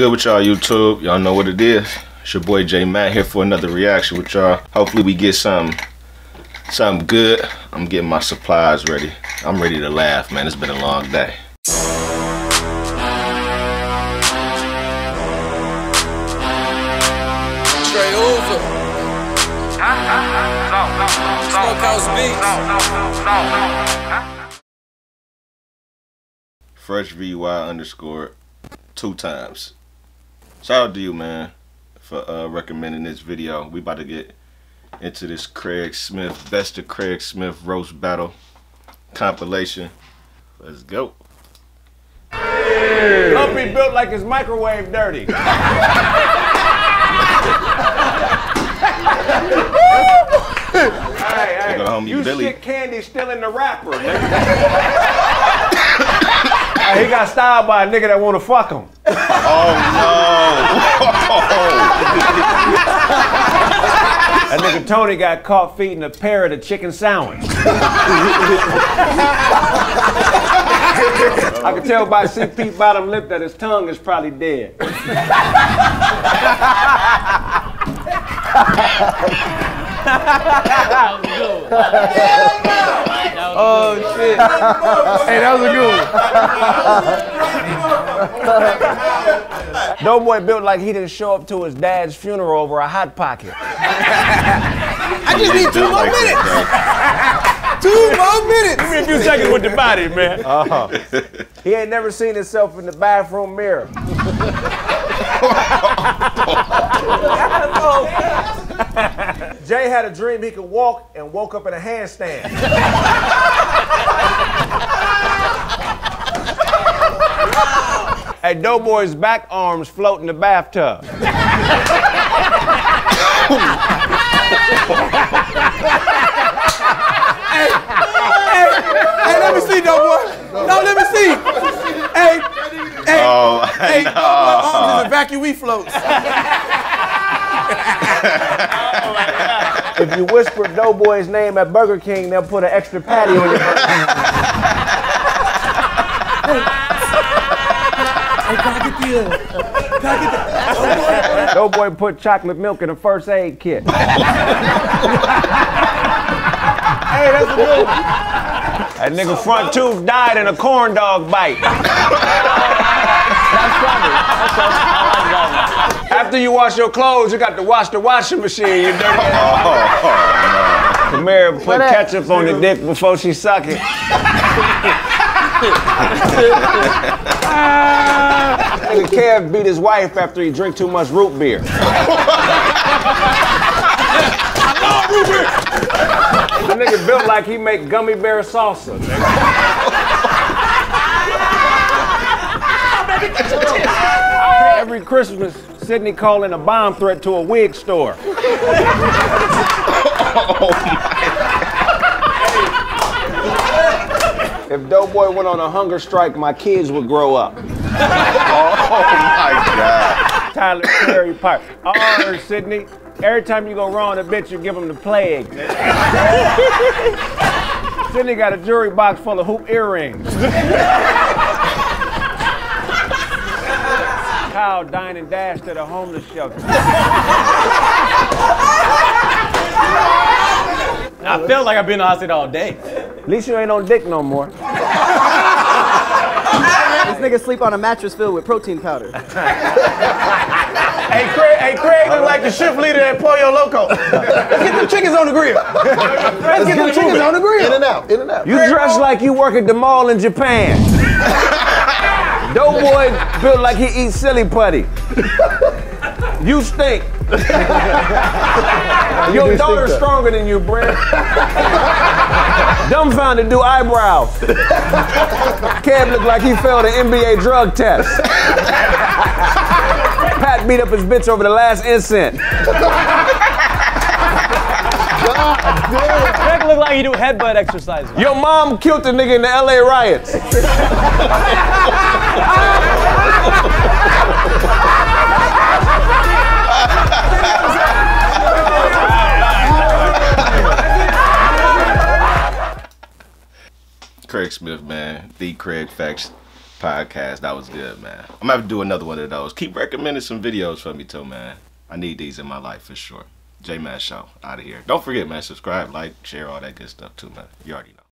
good with y'all, YouTube? Y'all know what it is. It's your boy JMatt here for another reaction with y'all. Hopefully we get something good. I'm getting my supplies ready. I'm ready to laugh, man. It's been a long day. Straight over. Smokehouse beats. Fresh VY underscore 2 times. Shout out to you, man, for recommending this video. We about to get into this Kraig Smith, best of Kraig Smith roast battle compilation. Let's go. Hope he built like his microwave dirty. Hey, you Billy. stick candy still in the wrapper. He got styled by a nigga that want to fuck him. Oh That nigga Tony got caught feeding a parrot a chicken sandwich. I can tell by CP bottom lip that his tongue is probably dead. Oh shit. Hey, that was a good one. Doughboy built like he didn't show up to his dad's funeral over a Hot Pocket. I just need 2 more minutes. 2 more minutes. Give me a few seconds with the body, man. He ain't never seen himself in the bathroom mirror. Jay had a dream he could walk and woke up in a handstand. Hey, Doughboy's back arms float in the bathtub. Hey, let me see, Doughboy. No, let me see. Hey, Doughboy arms is evacuee floats. If you whisper Doughboy's name at Burger King, they'll put an extra patty on your burger. Doughboy put chocolate milk in a first aid kit. Hey, that's a good one. That nigga front tooth died in a corn dog bite. That's funny. After you wash your clothes, you got to wash the washing machine, you dirty ass. Come here, put ketchup on the dick before she suck it. Nigga Kev beat his wife after he drank too much root beer. I love root beer. The nigga built like he make gummy bear salsa. Every Christmas, Sydney calling a bomb threat to a wig store. If Doughboy went on a hunger strike, my kids would grow up. Oh my God. Tyler Perry Pipe. Oh, Sydney, every time you go wrong a bitch, you give them the plague. Sydney got a jewelry box full of hoop earrings. Kyle dined and dashed at a homeless shelter. I felt like I've been in the hospital all day. At least you ain't on dick no more. This nigga sleep on a mattress filled with protein powder. Hey, Kraig look like the shift leader at Pollo Loco. Let's get the chickens on the grill. Let's get the chickens on the grill. In and out, in and out. You dress like you work at the mall in Japan. Doughboy built like he eats silly putty. You stink. Your daughter's stronger than you, Brent. Dumbfounded do eyebrows. Kev looked like he failed an NBA drug test. Pat beat up his bitch over the last incense. Kraig look like he do headbutt exercises. Your mom killed the nigga in the LA riots. Kraig Smith, man. The Kraig Facts podcast. That was good, man. I'm gonna have to do another one of those. Keep recommending some videos for me too, man. I need these in my life for sure. JMatt Show, out of here. Don't forget, man, subscribe, like, share, all that good stuff too, man. You already know.